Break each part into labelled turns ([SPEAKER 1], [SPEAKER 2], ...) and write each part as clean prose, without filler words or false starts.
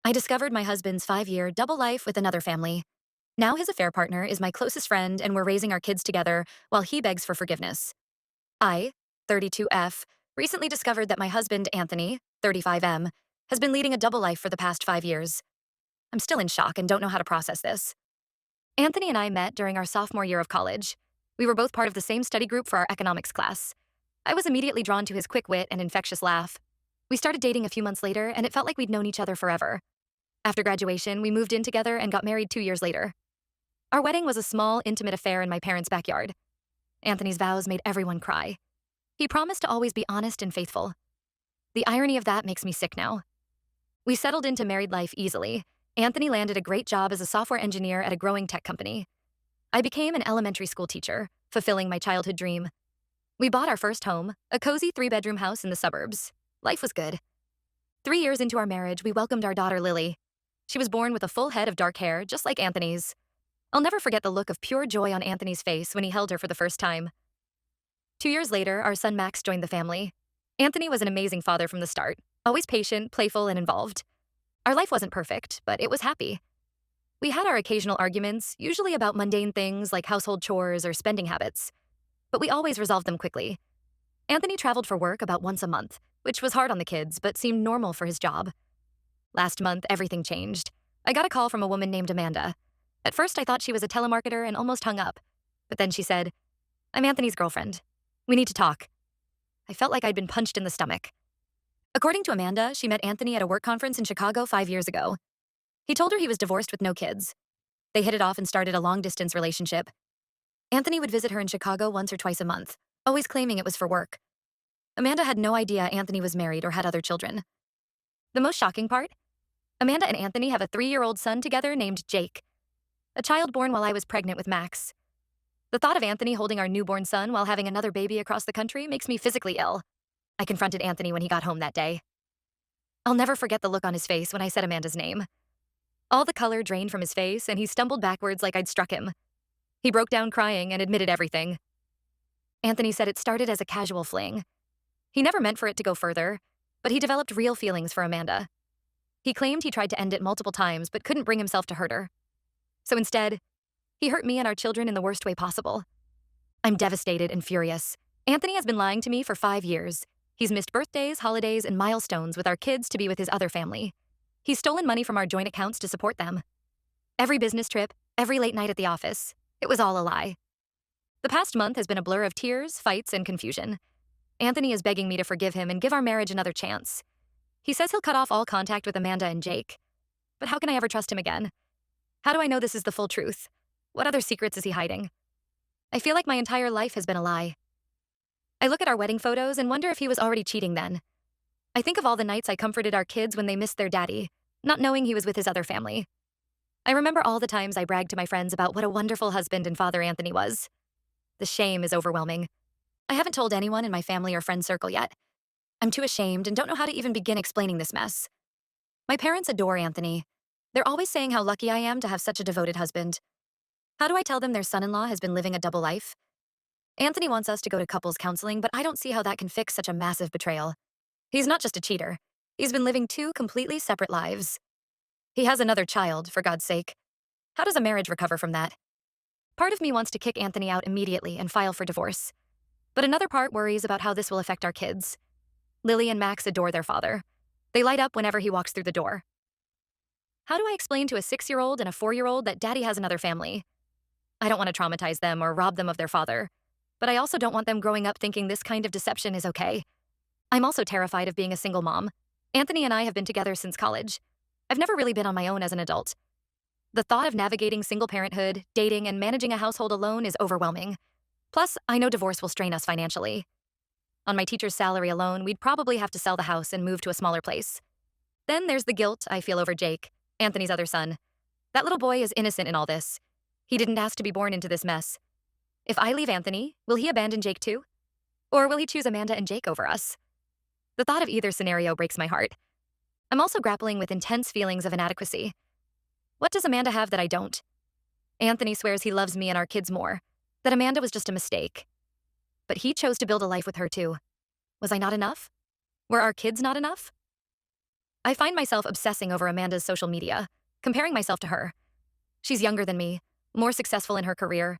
[SPEAKER 1] I discovered my husband's 5-year double life with another family. Now his affair partner is my closest friend and we're raising our kids together while he begs for forgiveness. I, 32F, recently discovered that my husband, Anthony, 35M, has been leading a double life for the past 5 years. I'm still in shock and don't know how to process this. Anthony and I met during our sophomore year of college. We were both part of the same study group for our economics class. I was immediately drawn to his quick wit and infectious laugh. We started dating a few months later, and it felt like we'd known each other forever. After graduation, we moved in together and got married 2 years later. Our wedding was a small, intimate affair in my parents' backyard. Anthony's vows made everyone cry. He promised to always be honest and faithful. The irony of that makes me sick now. We settled into married life easily. Anthony landed a great job as a software engineer at a growing tech company. I became an elementary school teacher, fulfilling my childhood dream. We bought our first home, a cozy 3-bedroom house in the suburbs. Life was good. 3 years into our marriage, we welcomed our daughter Lily. She was born with a full head of dark hair, just like Anthony's. I'll never forget the look of pure joy on Anthony's face when he held her for the first time. 2 years later, our son Max joined the family. Anthony was an amazing father from the start, always patient, playful, and involved. Our life wasn't perfect, but it was happy. We had our occasional arguments, usually about mundane things like household chores or spending habits. But we always resolved them quickly. Anthony traveled for work about once a month, which was hard on the kids, but seemed normal for his job. Last month, everything changed. I got a call from a woman named Amanda. At first, I thought she was a telemarketer and almost hung up. But then she said, "I'm Anthony's girlfriend. We need to talk." I felt like I'd been punched in the stomach. According to Amanda, she met Anthony at a work conference in Chicago 5 years ago. He told her he was divorced with no kids. They hit it off and started a long-distance relationship. Anthony would visit her in Chicago once or twice a month, always claiming it was for work. Amanda had no idea Anthony was married or had other children. The most shocking part? Amanda and Anthony have a 3-year-old son together named Jake, a child born while I was pregnant with Max. The thought of Anthony holding our newborn son while having another baby across the country makes me physically ill. I confronted Anthony when he got home that day. I'll never forget the look on his face when I said Amanda's name. All the color drained from his face, and he stumbled backwards like I'd struck him. He broke down crying and admitted everything. Anthony said it started as a casual fling. He never meant for it to go further, but he developed real feelings for Amanda. He claimed he tried to end it multiple times but couldn't bring himself to hurt her. So instead, he hurt me and our children in the worst way possible. I'm devastated and furious. Anthony has been lying to me for 5 years. He's missed birthdays, holidays, and milestones with our kids to be with his other family. He's stolen money from our joint accounts to support them. Every business trip, every late night at the office, it was all a lie. The past month has been a blur of tears, fights, and confusion. Anthony is begging me to forgive him and give our marriage another chance. He says he'll cut off all contact with Amanda and Jake. But how can I ever trust him again? How do I know this is the full truth? What other secrets is he hiding? I feel like my entire life has been a lie. I look at our wedding photos and wonder if he was already cheating then. I think of all the nights I comforted our kids when they missed their daddy, not knowing he was with his other family. I remember all the times I bragged to my friends about what a wonderful husband and father Anthony was. The shame is overwhelming. I haven't told anyone in my family or friend circle yet. I'm too ashamed and don't know how to even begin explaining this mess. My parents adore Anthony. They're always saying how lucky I am to have such a devoted husband. How do I tell them their son-in-law has been living a double life? Anthony wants us to go to couples counseling, but I don't see how that can fix such a massive betrayal. He's not just a cheater. He's been living 2 completely separate lives. He has another child, for God's sake. How does a marriage recover from that? Part of me wants to kick Anthony out immediately and file for divorce. But another part worries about how this will affect our kids. Lily and Max adore their father. They light up whenever he walks through the door. How do I explain to a 6-year-old and a 4-year-old that daddy has another family? I don't want to traumatize them or rob them of their father, but I also don't want them growing up thinking this kind of deception is okay. I'm also terrified of being a single mom. Anthony and I have been together since college. I've never really been on my own as an adult. The thought of navigating single parenthood, dating, and managing a household alone is overwhelming. Plus, I know divorce will strain us financially. On my teacher's salary alone, we'd probably have to sell the house and move to a smaller place. Then there's the guilt I feel over Jake, Anthony's other son. That little boy is innocent in all this. He didn't ask to be born into this mess. If I leave Anthony, will he abandon Jake too? Or will he choose Amanda and Jake over us? The thought of either scenario breaks my heart. I'm also grappling with intense feelings of inadequacy. What does Amanda have that I don't? Anthony swears he loves me and our kids more, that Amanda was just a mistake. But he chose to build a life with her too. Was I not enough? Were our kids not enough? I find myself obsessing over Amanda's social media, comparing myself to her. She's younger than me, more successful in her career.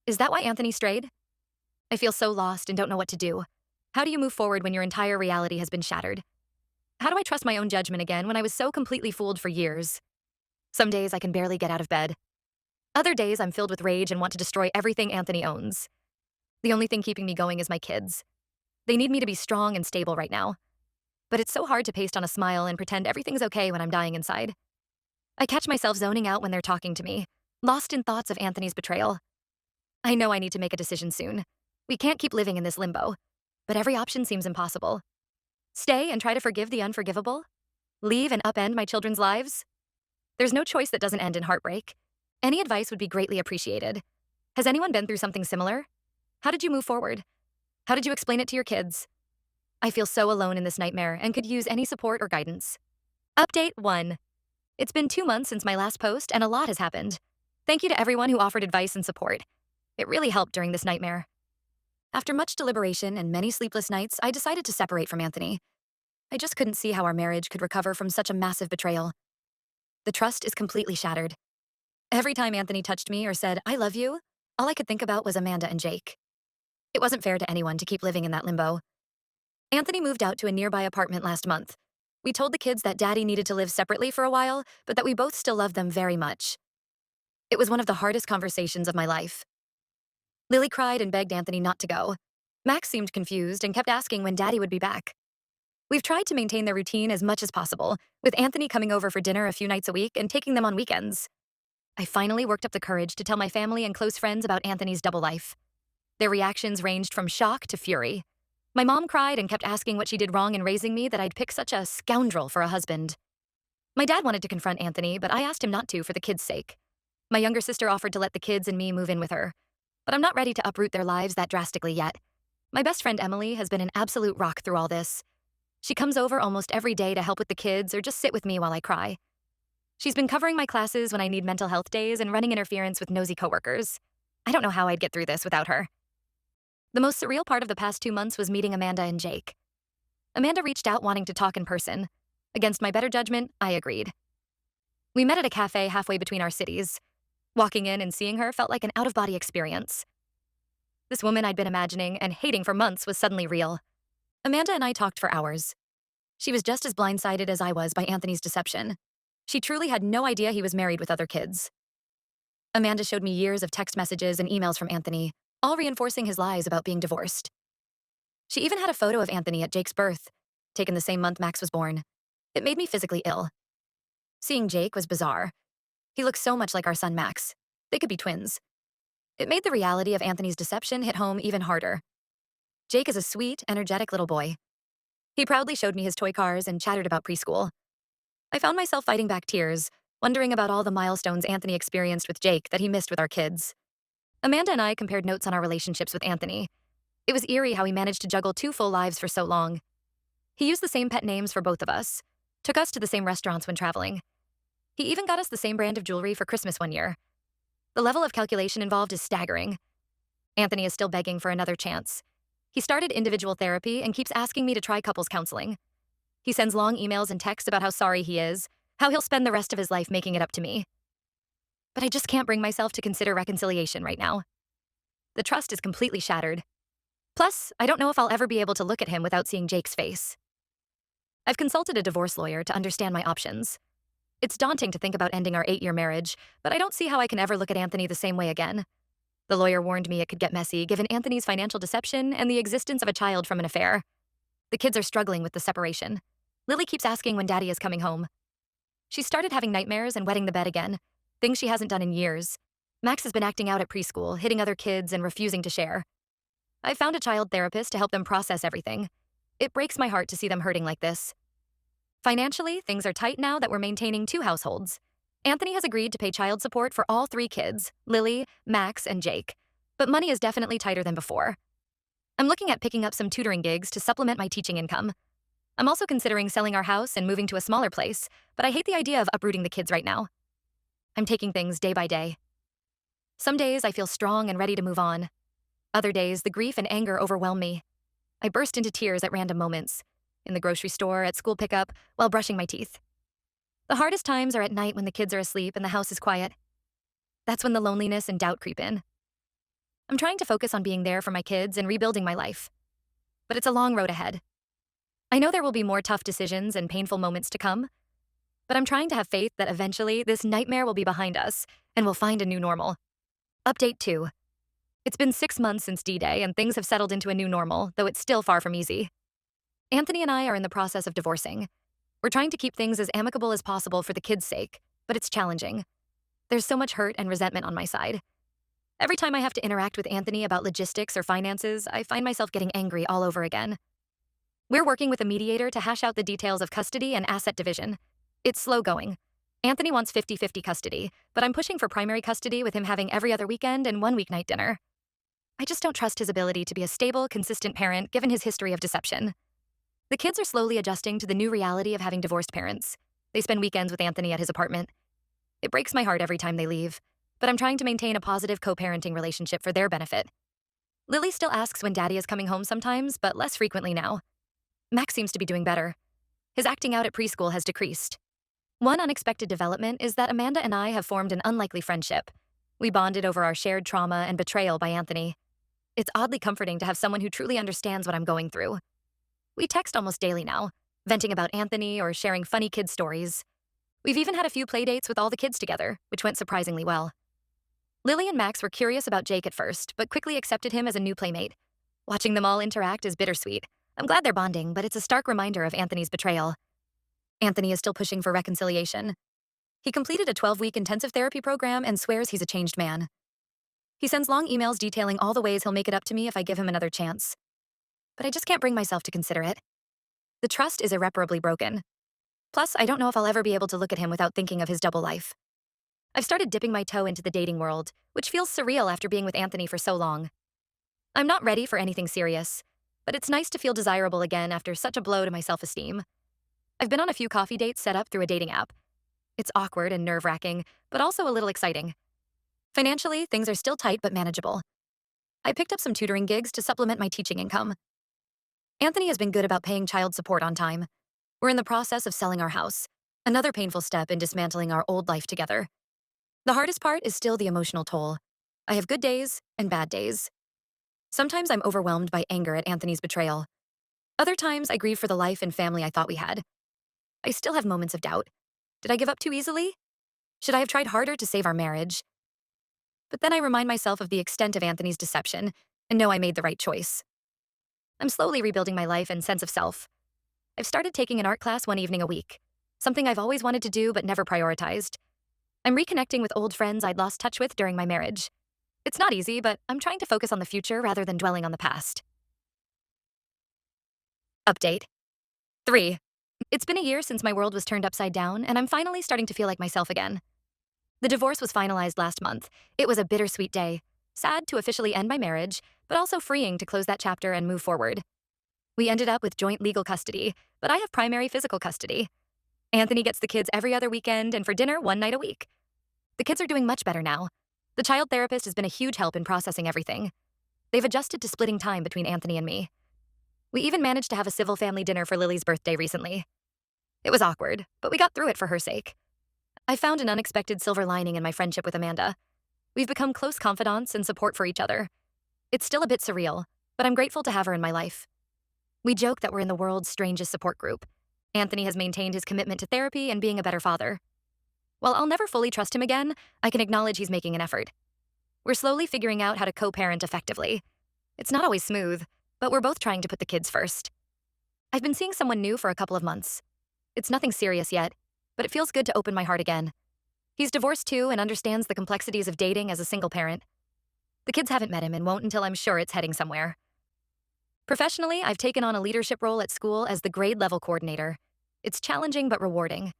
[SPEAKER 1] Is that why Anthony strayed? I feel so lost and don't know what to do. How do you move forward when your entire reality has been shattered? How do I trust my own judgment again when I was so completely fooled for years? Some days I can barely get out of bed. Other days I'm filled with rage and want to destroy everything Anthony owns. The only thing keeping me going is my kids. They need me to be strong and stable right now. But it's so hard to paste on a smile and pretend everything's okay when I'm dying inside. I catch myself zoning out when they're talking to me, lost in thoughts of Anthony's betrayal. I know I need to make a decision soon. We can't keep living in this limbo, but every option seems impossible. Stay and try to forgive the unforgivable? Leave and upend my children's lives? There's no choice that doesn't end in heartbreak. Any advice would be greatly appreciated. Has anyone been through something similar? How did you move forward? How did you explain it to your kids? I feel so alone in this nightmare and could use any support or guidance. Update 1. It's been 2 months since my last post and a lot has happened. Thank you to everyone who offered advice and support. It really helped during this nightmare. After much deliberation and many sleepless nights, I decided to separate from Anthony. I just couldn't see how our marriage could recover from such a massive betrayal. The trust is completely shattered. Every time Anthony touched me or said, "I love you," all I could think about was Amanda and Jake. It wasn't fair to anyone to keep living in that limbo. Anthony moved out to a nearby apartment last month. We told the kids that Daddy needed to live separately for a while, but that we both still loved them very much. It was one of the hardest conversations of my life. Lily cried and begged Anthony not to go. Max seemed confused and kept asking when Daddy would be back. We've tried to maintain their routine as much as possible, with Anthony coming over for dinner a few nights a week and taking them on weekends. I finally worked up the courage to tell my family and close friends about Anthony's double life. Their reactions ranged from shock to fury. My mom cried and kept asking what she did wrong in raising me that I'd pick such a scoundrel for a husband. My dad wanted to confront Anthony, but I asked him not to for the kids' sake. My younger sister offered to let the kids and me move in with her, but I'm not ready to uproot their lives that drastically yet. My best friend Emily has been an absolute rock through all this. She comes over almost every day to help with the kids or just sit with me while I cry. She's been covering my classes when I need mental health days and running interference with nosy coworkers. I don't know how I'd get through this without her. The most surreal part of the past 2 months was meeting Amanda and Jake. Amanda reached out wanting to talk in person. Against my better judgment, I agreed. We met at a cafe halfway between our cities. Walking in and seeing her felt like an out-of-body experience. This woman I'd been imagining and hating for months was suddenly real. Amanda and I talked for hours. She was just as blindsided as I was by Anthony's deception. She truly had no idea he was married with other kids. Amanda showed me years of text messages and emails from Anthony, all reinforcing his lies about being divorced. She even had a photo of Anthony at Jake's birth, taken the same month Max was born. It made me physically ill. Seeing Jake was bizarre. He looked so much like our son Max. They could be twins. It made the reality of Anthony's deception hit home even harder. Jake is a sweet, energetic little boy. He proudly showed me his toy cars and chattered about preschool. I found myself fighting back tears, wondering about all the milestones Anthony experienced with Jake that he missed with our kids. Amanda and I compared notes on our relationships with Anthony. It was eerie how he managed to juggle 2 full lives for so long. He used the same pet names for both of us, took us to the same restaurants when traveling. He even got us the same brand of jewelry for Christmas one year. The level of calculation involved is staggering. Anthony is still begging for another chance. He started individual therapy and keeps asking me to try couples counseling. He sends long emails and texts about how sorry he is, how he'll spend the rest of his life making it up to me. But I just can't bring myself to consider reconciliation right now. The trust is completely shattered. Plus, I don't know if I'll ever be able to look at him without seeing Jake's face. I've consulted a divorce lawyer to understand my options. It's daunting to think about ending our 8-year marriage, but I don't see how I can ever look at Anthony the same way again. The lawyer warned me it could get messy given Anthony's financial deception and the existence of a child from an affair. The kids are struggling with the separation. Lily keeps asking when Daddy is coming home. She started having nightmares and wetting the bed again, things she hasn't done in years. Max has been acting out at preschool, hitting other kids and refusing to share. I found a child therapist to help them process everything. It breaks my heart to see them hurting like this. Financially, things are tight now that we're maintaining 2 households. Anthony has agreed to pay child support for all 3 kids, Lily, Max, and Jake. But money is definitely tighter than before. I'm looking at picking up some tutoring gigs to supplement my teaching income. I'm also considering selling our house and moving to a smaller place, but I hate the idea of uprooting the kids right now. I'm taking things day by day. Some days I feel strong and ready to move on. Other days, the grief and anger overwhelm me. I burst into tears at random moments. in the grocery store, at school pickup, while brushing my teeth. The hardest times are at night when the kids are asleep and the house is quiet. That's when the loneliness and doubt creep in. I'm trying to focus on being there for my kids and rebuilding my life. But it's a long road ahead. I know there will be more tough decisions and painful moments to come, but I'm trying to have faith that eventually this nightmare will be behind us and we'll find a new normal. Update 2. It's been 6 months since D-Day and things have settled into a new normal, though it's still far from easy. Anthony and I are in the process of divorcing. We're trying to keep things as amicable as possible for the kids' sake, but it's challenging. There's so much hurt and resentment on my side. Every time I have to interact with Anthony about logistics or finances, I find myself getting angry all over again. We're working with a mediator to hash out the details of custody and asset division. It's slow going. Anthony wants 50-50 custody, but I'm pushing for primary custody with him having every other weekend and one weeknight dinner. I just don't trust his ability to be a stable, consistent parent given his history of deception. The kids are slowly adjusting to the new reality of having divorced parents. They spend weekends with Anthony at his apartment. It breaks my heart every time they leave, but I'm trying to maintain a positive co-parenting relationship for their benefit. Lily still asks when Daddy is coming home sometimes, but less frequently now. Max seems to be doing better. His acting out at preschool has decreased. One unexpected development is that Amanda and I have formed an unlikely friendship. We bonded over our shared trauma and betrayal by Anthony. It's oddly comforting to have someone who truly understands what I'm going through. We text almost daily now, venting about Anthony or sharing funny kid stories. We've even had a few play dates with all the kids together, which went surprisingly well. Lily and Max were curious about Jake at first, but quickly accepted him as a new playmate. Watching them all interact is bittersweet. I'm glad they're bonding, but it's a stark reminder of Anthony's betrayal. Anthony is still pushing for reconciliation. He completed a 12-week intensive therapy program and swears he's a changed man. He sends long emails detailing all the ways he'll make it up to me if I give him another chance. But I just can't bring myself to consider it. The trust is irreparably broken. Plus, I don't know if I'll ever be able to look at him without thinking of his double life. I've started dipping my toe into the dating world, which feels surreal after being with Anthony for so long. I'm not ready for anything serious, but it's nice to feel desirable again after such a blow to my self-esteem. I've been on a few coffee dates set up through a dating app. It's awkward and nerve-wracking, but also a little exciting. Financially, things are still tight but manageable. I picked up some tutoring gigs to supplement my teaching income. Anthony has been good about paying child support on time. We're in the process of selling our house, another painful step in dismantling our old life together. The hardest part is still the emotional toll. I have good days and bad days. Sometimes I'm overwhelmed by anger at Anthony's betrayal. Other times I grieve for the life and family I thought we had. I still have moments of doubt. Did I give up too easily? Should I have tried harder to save our marriage? But then I remind myself of the extent of Anthony's deception and know I made the right choice. I'm slowly rebuilding my life and sense of self. I've started taking an art class one evening a week, something I've always wanted to do but never prioritized. I'm reconnecting with old friends I'd lost touch with during my marriage. It's not easy, but I'm trying to focus on the future rather than dwelling on the past. Update 3. It's been a year since my world was turned upside down, and I'm finally starting to feel like myself again. The divorce was finalized last month. It was a bittersweet day. Sad to officially end my marriage, but also freeing to close that chapter and move forward. We ended up with joint legal custody, but I have primary physical custody. Anthony gets the kids every other weekend and for dinner one night a week. The kids are doing much better now. The child therapist has been a huge help in processing everything. They've adjusted to splitting time between Anthony and me. We even managed to have a civil family dinner for Lily's birthday recently. It was awkward, but we got through it for her sake. I found an unexpected silver lining in my friendship with Amanda. We've become close confidants and support for each other. It's still a bit surreal, but I'm grateful to have her in my life. We joke that we're in the world's strangest support group. Anthony has maintained his commitment to therapy and being a better father. While I'll never fully trust him again, I can acknowledge he's making an effort. We're slowly figuring out how to co-parent effectively. It's not always smooth, but we're both trying to put the kids first. I've been seeing someone new for a couple of months. It's nothing serious yet, but it feels good to open my heart again. He's divorced too and understands the complexities of dating as a single parent. The kids haven't met him and won't until I'm sure it's heading somewhere. Professionally, I've taken on a leadership role at school as the grade level coordinator. It's challenging but rewarding.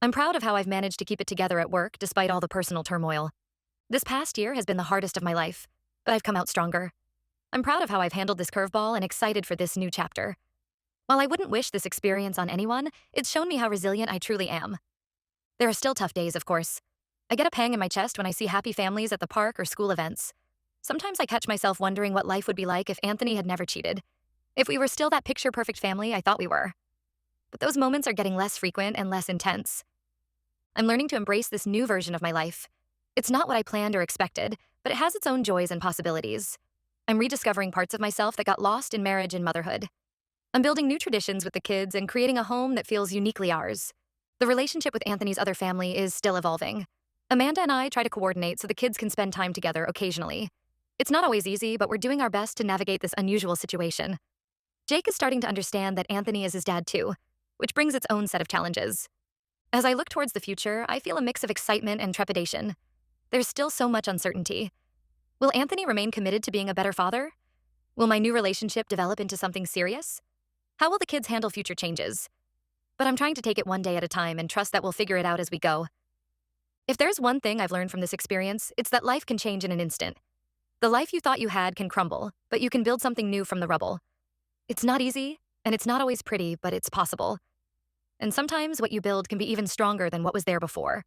[SPEAKER 1] I'm proud of how I've managed to keep it together at work despite all the personal turmoil. This past year has been the hardest of my life, but I've come out stronger. I'm proud of how I've handled this curveball and excited for this new chapter. While I wouldn't wish this experience on anyone, it's shown me how resilient I truly am. There are still tough days, of course. I get a pang in my chest when I see happy families at the park or school events. Sometimes I catch myself wondering what life would be like if Anthony had never cheated. If we were still that picture-perfect family I thought we were. but those moments are getting less frequent and less intense. I'm learning to embrace this new version of my life. It's not what I planned or expected, but it has its own joys and possibilities. I'm rediscovering parts of myself that got lost in marriage and motherhood. I'm building new traditions with the kids and creating a home that feels uniquely ours. The relationship with Anthony's other family is still evolving. Amanda and I try to coordinate so the kids can spend time together occasionally. It's not always easy, but we're doing our best to navigate this unusual situation. Jake is starting to understand that Anthony is his dad too, which brings its own set of challenges. As I look towards the future, I feel a mix of excitement and trepidation. There's still so much uncertainty. Will Anthony remain committed to being a better father? Will my new relationship develop into something serious? How will the kids handle future changes? But I'm trying to take it one day at a time and trust that we'll figure it out as we go. If there's one thing I've learned from this experience, it's that life can change in an instant. The life you thought you had can crumble, but you can build something new from the rubble. It's not easy, and it's not always pretty, but it's possible. And sometimes what you build can be even stronger than what was there before.